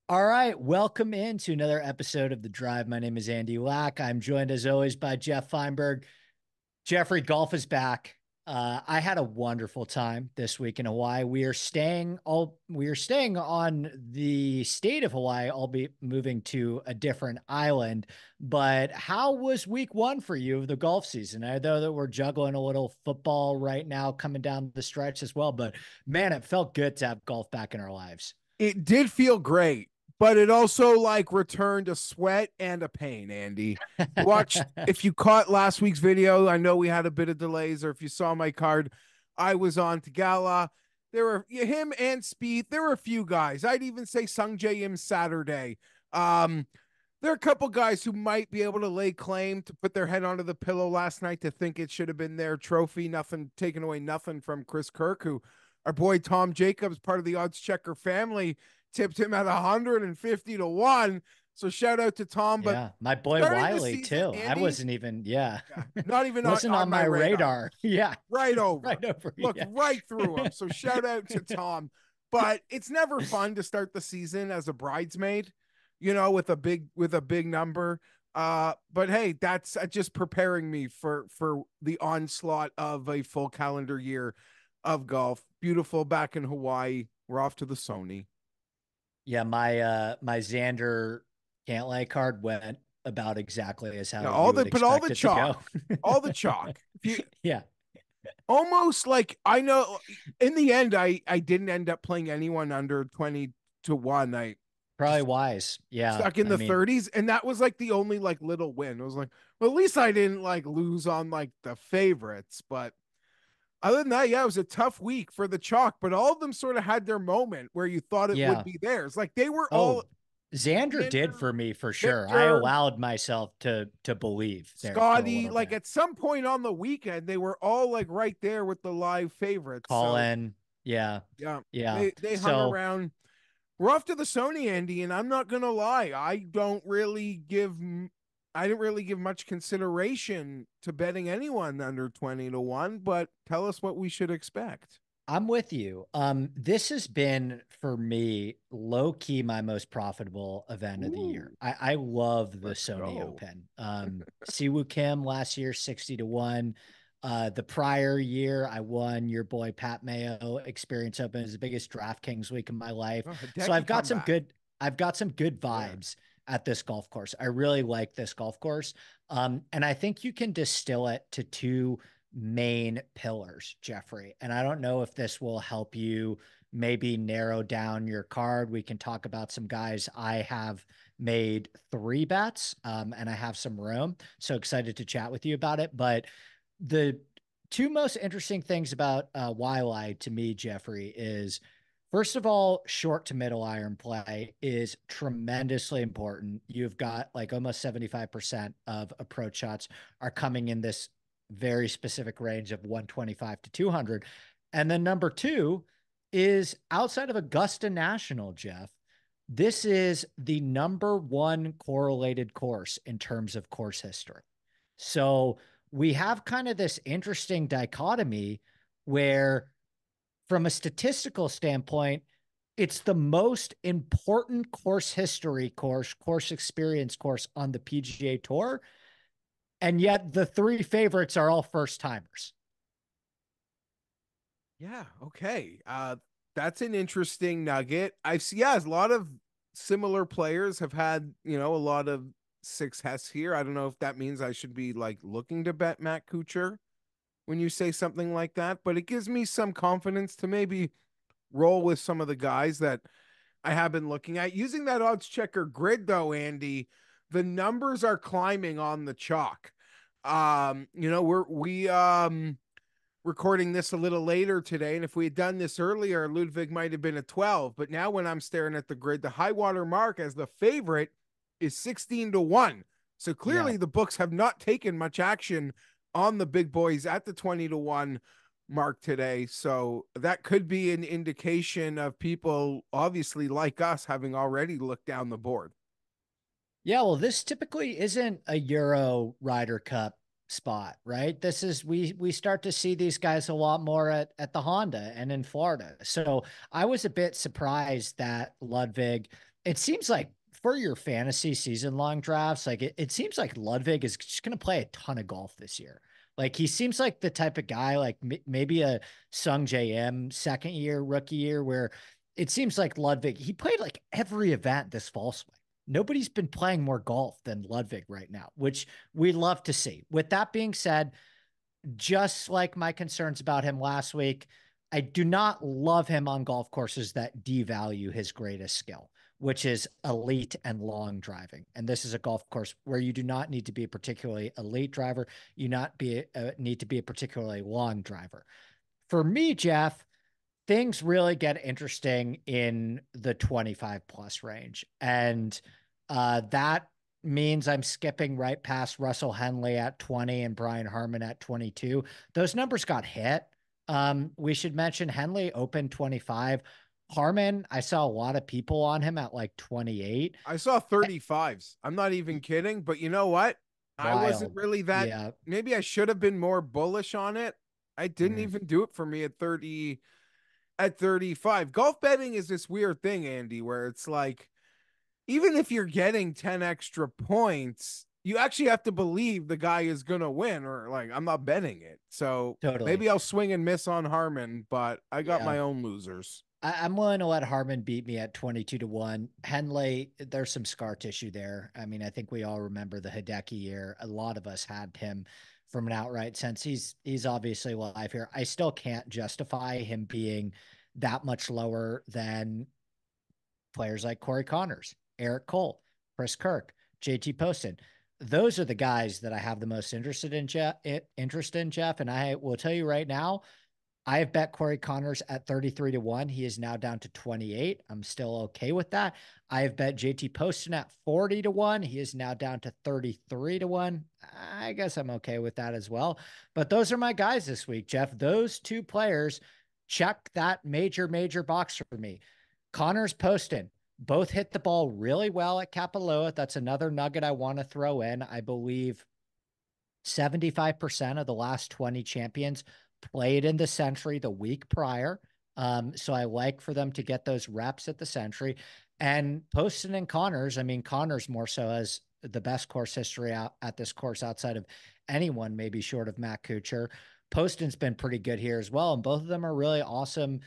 All right, welcome into another episode of The Drive. My name is Andy Lack. I'm joined as always by Geoff Fienberg. Jeffrey, golf is back. I had a wonderful time this week in Hawaii. We are staying on the state of Hawaii, albeit moving to a different island. But how was week one for you of the golf season? I know that we're juggling a little football right now coming down the stretch as well, but man, it felt good to have golf back in our lives. It did feel great, but it also like returned a sweat and a pain, Andy. Watch if you caught last week's video, I know we had a bit of delays, or if you saw my card, I was on Tagala. There were him and Speed. There were a few guys. I'd even say Sung J M Saturday. Um, there are a couple guys who might be able to lay claim to put their head onto the pillow last night to think it should have been their trophy. Nothing taken away, nothing from Chris Kirk, who our boy Tom Jacobs, part of the odds checker family, tipped him at 150 to 1. So shout out to Tom. But Yeah, my boy starting the Wiley season, too. I Andy, wasn't even, yeah, yeah, not even on, wasn't on on my my radar. radar. Yeah, Right over. right over. Looked Yeah. right through him. So shout out to Tom. But it's never fun to start the season as a bridesmaid, with a big number. But hey, that's just preparing me for the onslaught of a full calendar year of golf. Beautiful back in Hawaii. We're off to the Sony. Yeah, my Xander can't lay card went about exactly as Yeah, how all you the would but all expect the it to go. chalk, all the chalk. If you Yeah, almost like I know in the end I didn't end up playing anyone under 20 to 1. I probably just wise. Yeah, stuck in I the mean, 30s, and that was like the only like little win. It was like, well, at least I didn't like lose on like the favorites, but other than that, yeah, it was a tough week for the chalk, but all of them sort of had their moment where you thought it would yeah. be theirs. Like they were all Oh, Xander did Xander, for me for sure. I Victor, allowed myself to believe there for a Scotty, little like bit. at some point on the weekend, they were all like right there with the live favorites. So Colin, yeah, yeah, yeah. they hung So around. We're off to the Sony, Andy, and I'm not gonna lie, I didn't really give much consideration to betting anyone under 20 to 1, but tell us what we should expect. I'm with you. This has been for me low key my most profitable event of the year. Ooh, I love the let's Sony go. Open. Siwoo Kim last year, 60 to 1. The prior year, I won your boy Pat Mayo Experience Open. It was the biggest DraftKings week of my life. Oh, So Hideki comeback. I've got some good Yeah. vibes at this golf course. I really like this golf course. And I think you can distill it to two main pillars, Jeffrey. And I don't know if this will help you maybe narrow down your card. We can talk about some guys. I have made three bets, and I have some room. So excited to chat with you about it. But the two most interesting things about Waialae to me, Jeffrey, is first of all, short to middle iron play is tremendously important. You've got like almost 75% of approach shots are coming in this very specific range of 125 to 200. And then number two is outside of Augusta National, Geoff. This is the number one correlated course in terms of course history. So we have kind of this interesting dichotomy where, from a statistical standpoint, it's the most important course history course experience course on the PGA Tour, and yet the three favorites are all first timers. Yeah, okay. That's an interesting nugget. I've seen, yeah, a lot of similar players have had, a lot of success here. I don't know if that means I should be like looking to bet Matt Kuchar when you say something like that, but it gives me some confidence to maybe roll with some of the guys that I have been looking at. Using that odds checker grid though, Andy, the numbers are climbing on the chalk. We recording this a little later today, and if we had done this earlier, Ludwig might have been a 12. But now when I'm staring at the grid, the high water mark as the favorite is 16 to 1. So Yeah. clearly the books have not taken much action on the big boys at the 20 to 1 mark today. So that could be an indication of people obviously like us having already looked down the board. Yeah, well, this typically isn't a Euro Ryder Cup spot, right? This is we start to see these guys a lot more at the Honda and in Florida. So I was a bit surprised that Ludwig It seems like for your fantasy season long drafts, like it seems like Ludwig is just going to play a ton of golf this year. Like he seems like the type of guy, like maybe a Sung JM second year, rookie year, where it seems like Ludwig, he played like every event this fall swing. Nobody's been playing more golf than Ludwig right now, which we love to see. With that being said, just like my concerns about him last week, I do not love him on golf courses that devalue his greatest skill, which is elite and long driving. And this is a golf course where you do not need to be a particularly elite driver. You not be need to be a particularly long driver. For me, Geoff, things really get interesting in the 25 plus range. And that means I'm skipping right past Russell Henley at 20 and Brian Harman at 22. Those numbers got hit. We should mention Henley Open 25. Harman, I saw a lot of people on him at like 28. I saw 35s. I'm not even kidding, but you know what? I wasn't Wild. really that. Yeah. Maybe I should have been more bullish on it. I didn't Mm, even do it for me at 30, at 35. Golf betting is this weird thing, Andy, where it's like, even if you're getting 10 extra points, you actually have to believe the guy is going to win, or like, I'm not betting it. So totally. maybe I'll swing and miss on Harmon, but I got Yeah. my own losers. I'm willing to let Harmon beat me at 22-1. Henley, there's some scar tissue there. I mean, I think we all remember the Hideki year. A lot of us had him from an outright sense. He's obviously live here. I still can't justify him being that much lower than players like Corey Connors, Eric Cole, Chris Kirk, JT Poston. Those are the guys that I have the most interest in, Geoff. And I will tell you right now, I have bet Corey Connors at 33-1. He is now down to 28. I'm still okay with that. I have bet JT Poston at 40-1. He is now down to 33-1. I guess I'm okay with that as well. But those are my guys this week, Geoff. Those two players check that major box for me. Connors, Poston, both hit the ball really well at Kapalua. That's another nugget I want to throw in. I believe 75% of the last 20 champions played in the Century the week prior. So I like for them to get those reps at the Century. And Poston and Connors, I mean, Connors more so has the best course history out at this course outside of anyone, maybe short of Matt Kuchar. Poston's been pretty good here as well. And both of them are really awesome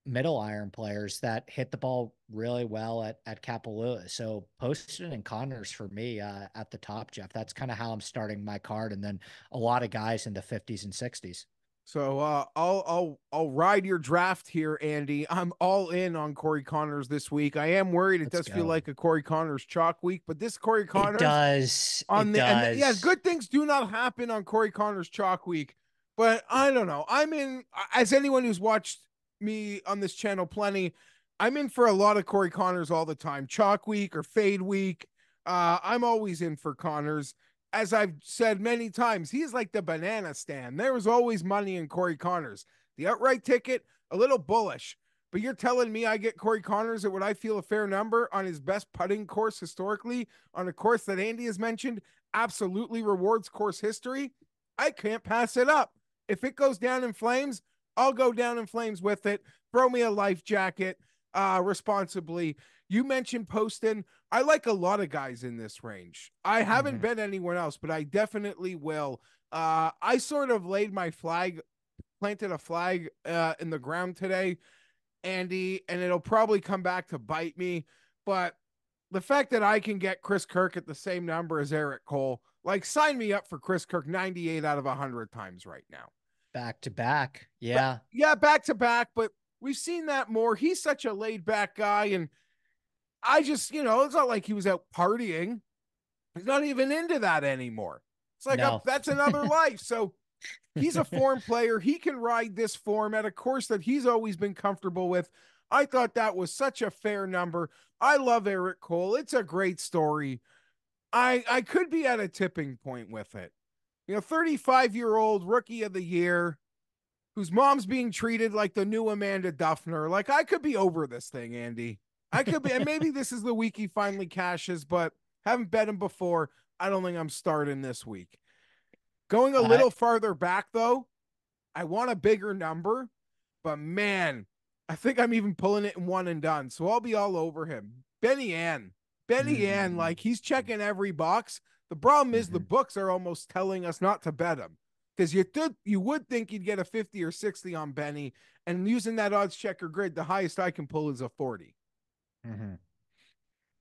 middle iron players that hit the ball really well at Kapalua. So Poston and Connors for me at the top, Geoff. That's kind of how I'm starting my card, and then a lot of guys in the 50s and 60s. So I'll ride your draft here, Andy. I'm all in on Corey Connors this week. I am worried it Let's does feel go. like a Corey Connors chalk week, but this Corey It Connors does. on It the and yeah, does. good things do not happen on Corey Connors chalk week. But I don't know. I'm in, as anyone who's watched me on this channel plenty, I'm in for a lot of Corey Connors all the time. Chalk week or fade week. I'm always in for Connors. As I've said many times, he's like the banana stand. There was always money in Corey Connors. The outright ticket, a little bullish. But you're telling me I get Corey Connors at what I feel a fair number on his best putting course historically, on a course that Andy has mentioned, absolutely rewards course history. I can't pass it up. If it goes down in flames, I'll go down in flames with it. Throw me a life jacket responsibly. You mentioned Poston. I like a lot of guys in this range. I haven't Mhm. bet anyone else, but I definitely will. I sort of laid my flag, planted a flag in the ground today, Andy, and it'll probably come back to bite me. But the fact that I can get Chris Kirk at the same number as Eric Cole, like sign me up for Chris Kirk 98 out of 100 times right now. Back to back. But Yeah. yeah, back to back, but we've seen that more. He's such a laid back guy, and I just, it's not like he was out partying. He's not even into that anymore. It's like No. that's another life. So he's a form player. He can ride this form at a course that he's always been comfortable with. I thought that was such a fair number. I love Eric Cole. It's a great story. I could be at a tipping point with it. 35-year-old rookie of the year whose mom's being treated like the new Amanda Duffner. Like, I could be over this thing, Andy. I could be, and maybe this is the week he finally cashes, but haven't bet him before. I don't think I'm starting this week. Going a I little farther back, though, I want a bigger number, but man, I think I'm even pulling it in one and done. So I'll be all over him. Benny Ann. Benny Ann, Mm-hmm. like he's checking every box. The problem is the Mm-hmm. books are almost telling us not to bet him because you would think you'd get a 50 or 60 on Benny, and using that odds checker grid, the highest I can pull is a 40. Mm-hmm.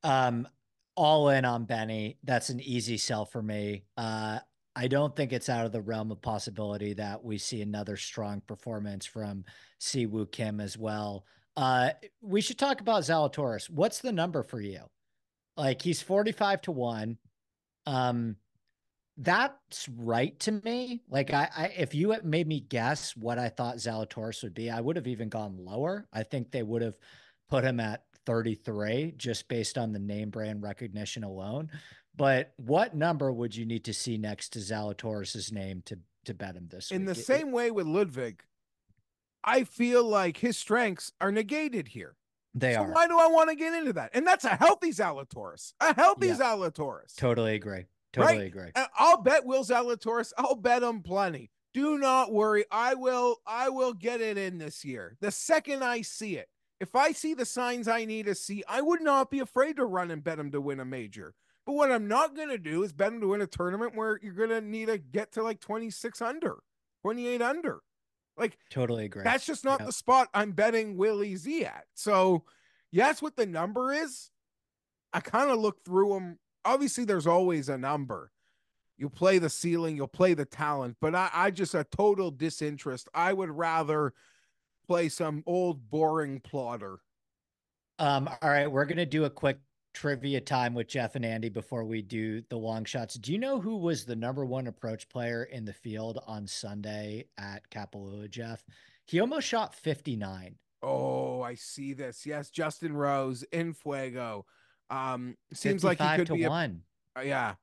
Um, all in on Benny. That's an easy sell for me. I don't think it's out of the realm of possibility that we see another strong performance from Siwoo Kim as well. We should talk about Zalatoris. What's the number for you? Like he's 45 to 1. Um, that's right to me. Like if you had made me guess what I thought Zalatoris would be, I would have even gone lower. I think they would have put him at 33 just based on the name brand recognition alone. But what number would you need to see next to Zalatoris's name to bet him this In the week? same way with Ludwig, I feel like his strengths are negated here. They So are. why do I want to get into that? And that's a healthy Zalatoris. A healthy Yeah, Zalatoris. totally agree. Right? Totally agree. I'll bet Will Zalatoris. I'll bet him plenty. Do not worry. I will get it in this year. The second I see it. If I see the signs I need to see, I would not be afraid to run and bet him to win a major. But what I'm not going to do is bet him to win a tournament where you're going to need to get to like 26 under, 28 under. Like, Totally agree. that's just not Yep. the spot I'm betting Willie Z at. So, yes, what the number is, I kind of look through them. Obviously, there's always a number. You'll play the ceiling, you'll play the talent, but I just a total disinterest. I would rather play some old boring plotter. All right, we're gonna do a quick trivia time with Geoff and Andy before we do the long shots. Do you know who was the number one approach player in the field on Sunday at Kapalua, Geoff? He almost shot 59. Oh, I see this. Yes, Justin Rose in Fuego. Seems like he 55 could to be a 1. yeah.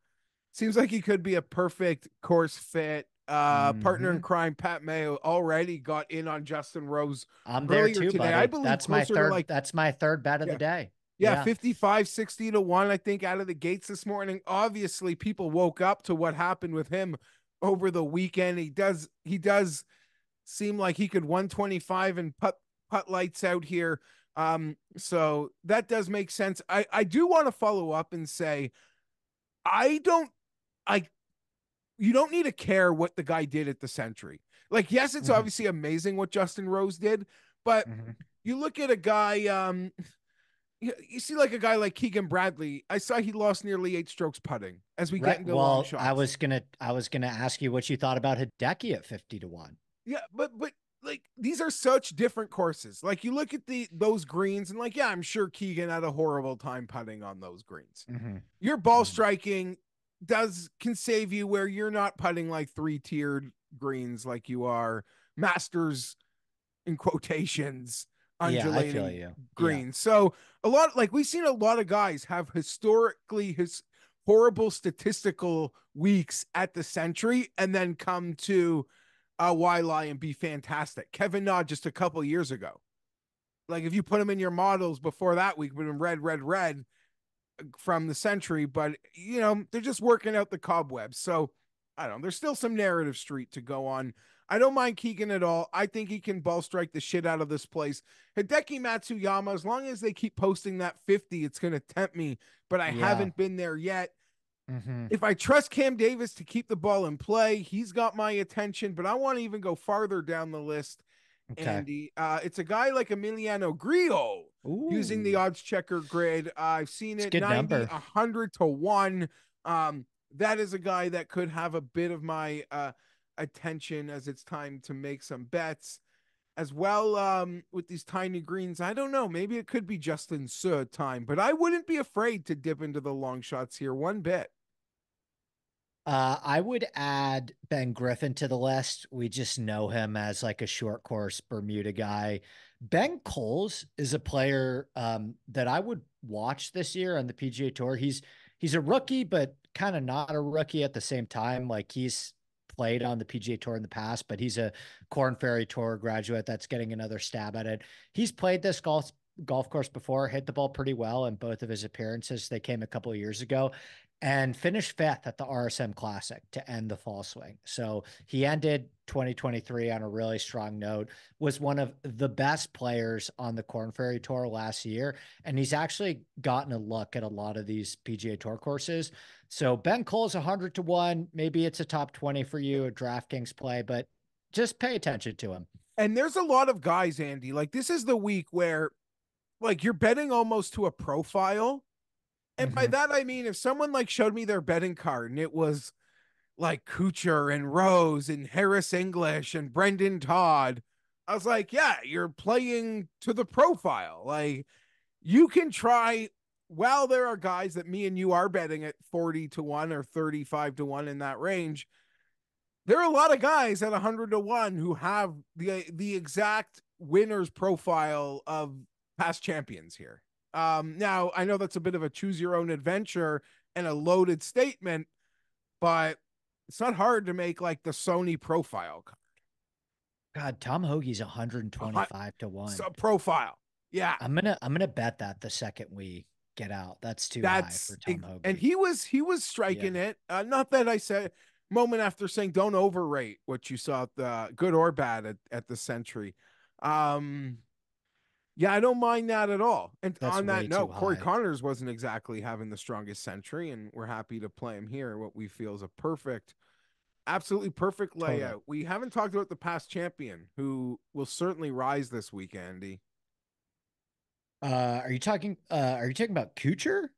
Seems like he could be a perfect course fit. Partner in Mm-hmm. crime, Pat Mayo, already got in on Justin Rose I'm there earlier too, today. I buddy. believe That's my closer to third. like, That's my third bet of the yeah, day. yeah, Yeah. 55, 60 to 1, I think, out of the gates this morning. Obviously, people woke up to what happened with him over the weekend. He does seem like he could 125 and putt lights out here. So that does make sense. I do want to follow up and say I don't I you don't need to care what the guy did at the Century. Like, yes, it's Mm-hmm. obviously amazing what Justin Rose did, but Mm-hmm. you look at a guy, you see like a guy like Keegan Bradley. I saw he lost nearly 8 strokes putting as we get Right. into long Well, shots. I was gonna ask you what you thought about Hideki at 50 to 1. Yeah, but like these are such different courses. Like you look at those greens and like, yeah, I'm sure Keegan had a horrible time putting on those greens. Mm-hmm. Your ball Mm-hmm. striking can save you where you're not putting like 3-tiered greens like you are masters in quotations Yeah, I feel undulating you. Yeah. greens. So a lot, like we've seen a lot of guys have historically his horrible statistical weeks at the Century and then come to Waialae and be fantastic. Kevin Na just a couple years ago. Like if you put him in your models before that week, would have been red from the Century, but they're just working out the cobwebs. So I don't know. There's still some narrative street to go on. I don't mind Keegan at all. I think he can ball strike the shit out of this place. Hideki Matsuyama, as long as they keep posting that 50, it's going to tempt me, but I Yeah. haven't been there yet. Mm-hmm. If I trust Cam Davis to keep the ball in play, he's got my attention, but I want to even go farther down the list. Okay. Andy, it's a guy like Emiliano Grillo using the Ooh, odds checker grid. I've seen it's a it good 90, number. 100 to 1. That is a guy that could have a bit of my attention as it's time to make some bets as well. With these tiny greens, I don't know. Maybe it could be Justin Suh time, but I wouldn't be afraid to dip into the long shots here one bit. I would add Ben Griffin to the list. We just know him as like a short course Bermuda guy. Ben Coles is a player that I would watch this year on the PGA Tour. He's a rookie, but kind of not a rookie at the same time. Like he's played on the PGA Tour in the past, but he's a Corn Ferry Tour graduate that's getting another stab at it. He's played this golf course before, hit the ball pretty well in both of his appearances. They came a couple of years ago and finished fifth at the RSM Classic to end the fall swing. So he ended 2023 on a really strong note, was one of the best players on the Korn Ferry Tour last year. And he's actually gotten a look at a lot of these PGA Tour courses. So Ben Cole's 100 to 1. Maybe it's a top 20 for you, a DraftKings play, but just pay attention to him. And there's a lot of guys, Andy. Like this is the week where like you're betting almost to a profile. And by Mm-hmm. that I mean if someone like showed me their betting card and it was like Kuchar and Rose and Harris English and Brendan Todd, I was like, yeah, you're playing to the profile. Like you can try. While there are guys that me and you are betting at 40 to 1 or 35 to 1 in that range, there are a lot of guys at 100 to 1 who have the exact winner's profile of past champions here. Now I know that's a bit of a choose your own adventure and a loaded statement, but it's not hard to make like the Sony profile. God, Tom Hoagie's 125 to 1. So profile. Yeah. I'm gonna bet that the second we get out. That's too high for Tom And Hoagie. he was Yeah, striking it. Not that I said moment after saying don't overrate what you saw at the good or bad at the Century. Um yeah, I don't mind that at all. And that's on that way too note, Corey high. Connors wasn't exactly having the strongest Century, and we're happy to play him here. What we feel is a perfect, absolutely perfect Totally. layout. We haven't talked about the past champion who will certainly rise this week, Andy. Are you talking about Kuchar?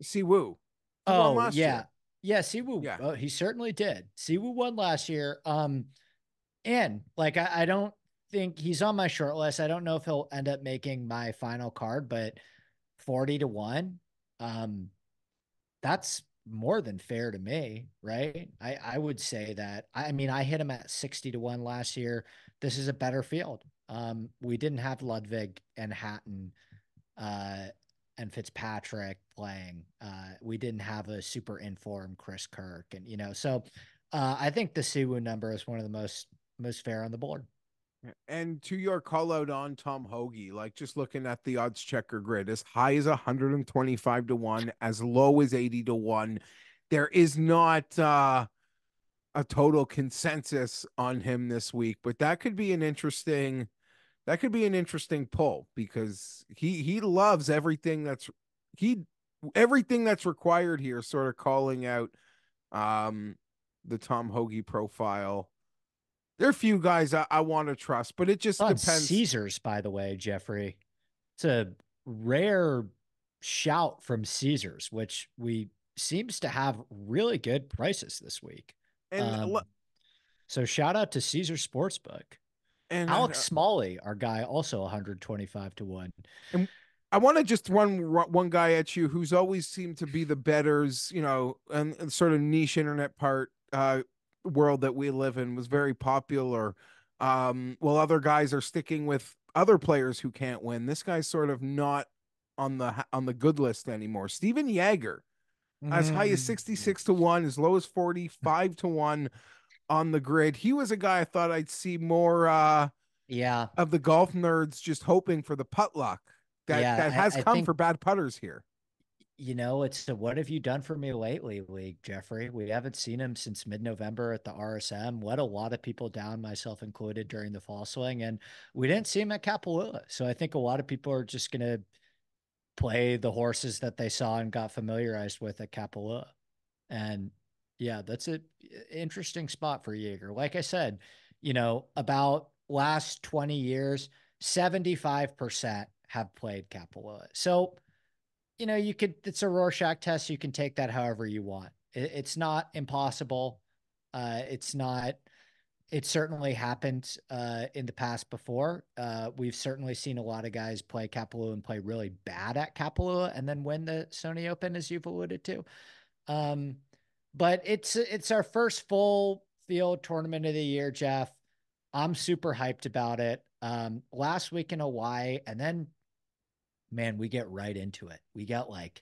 Siwoo. He won Oh, last yeah. year. Yeah, Siwoo. Yeah. Oh, he certainly did. Siwoo won last year. And like I don't think he's on my short list. I don't know if he'll end up making my final card, but 40 to 1. Um, that's more than fair to me, right? I would say that. I mean, I hit him at 60 to 1 last year. This is a better field. We didn't have Ludwig and Hatton uh and Fitzpatrick playing. We didn't have a super informed Chris Kirk, and so I think the Siwoo number is one of the most fair on the board. And to your call out on Tom Hoagie, like just looking at the odds checker grid, as high as 125 to 1, as low as 80 to 1, there is not a total consensus on him this week, but that could be an interesting pull because he loves he everything that's required here, sort of calling out um the Tom Hoagie profile. There are a few guys I want to trust, but it just On depends. Caesars, by the way, Jeffrey, it's a rare shout from Caesars, which we seems to have really good prices this week. And Um, so shout out to Caesar Sportsbook. and Alex Smalley, our guy, also 125 to 1. and I want to just run one guy at you who's always seemed to be the betters, and sort of niche internet part world that we live in was very popular. While other guys are sticking with other players who can't win, this guy's sort of not on the good list anymore. Steven Yeager, as high as Mm. 66 to 1, as low as 45 to 1 on the grid. He was a guy I thought I'd see more Yeah. of the golf nerds just hoping for the putt luck that Yeah. that has I come think, for bad putters here. it's the what have you done for me lately league, Jeffrey? We haven't seen him since mid-November at the RSM. Let a lot of people down, myself included, during the fall swing. And we didn't see him at Kapalua. So I think a lot of people are just going to play the horses that they saw and got familiarized with at Kapalua. And yeah, that's an interesting spot for Jaeger. Like I said, about last 20 years, 75% have played Kapalua. So, it's a Rorschach test. You can take that however you want. It's not impossible. It's not, it certainly happened in the past before. We've certainly seen a lot of guys play Kapalua and play really bad at Kapalua and then win the Sony Open, as you've alluded to. Um, but it's our first full field tournament of the year, Jeff. I'm super hyped about it. Last week in Hawaii, and then man, we get right into it. We got like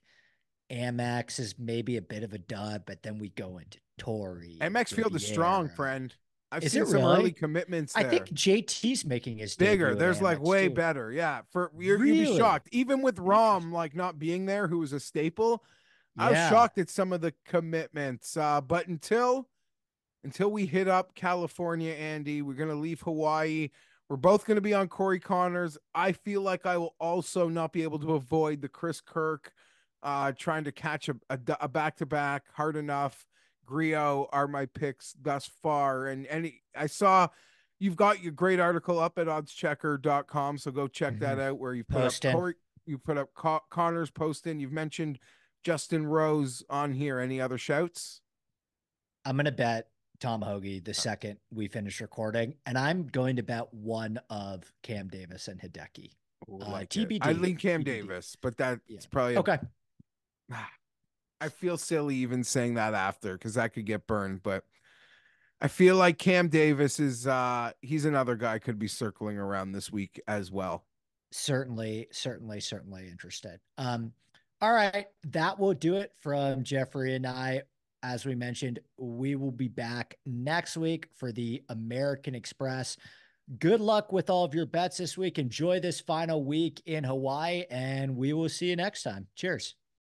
Amex is maybe a bit of a dud, but then we go into Torrey and MX Field is strong, Riviera. friend. I've Is seen it some early really? commitments I there. think JT's making his Bigger. debut at There's like Amex way too. better. Yeah. You'd be Really? shocked. Even with Rom Interesting. like not being there, who was a staple, I was Yeah. shocked at some of the commitments. But until we hit up California, Andy, we're gonna leave Hawaii. We're both gonna be on Corey Connors. I feel like I will also not be able to avoid the Chris Kirk trying to catch a back-to-back hard enough. Griot are my picks thus far. And I saw you've got your great article up at oddschecker.com. So go check that Mhm. out where you've put up Poston. Corey, you put up Connors Poston. You've mentioned Justin Rose on here. Any other shouts? I'm going to bet Tom Hoagie the second we finish recording, and I'm going to bet one of Cam Davis and Hideki. Oh, like it. I TBD. lean Cam TBD. Davis, but that's Yeah. probably Okay. I feel silly even saying that after because that could get burned, but I feel like Cam Davis is he's another guy could be circling around this week as well. Certainly interested. All right, that will do it from Jeffrey and I. As we mentioned, we will be back next week for the American Express. Good luck with all of your bets this week. Enjoy this final week in Hawaii, and we will see you next time. Cheers.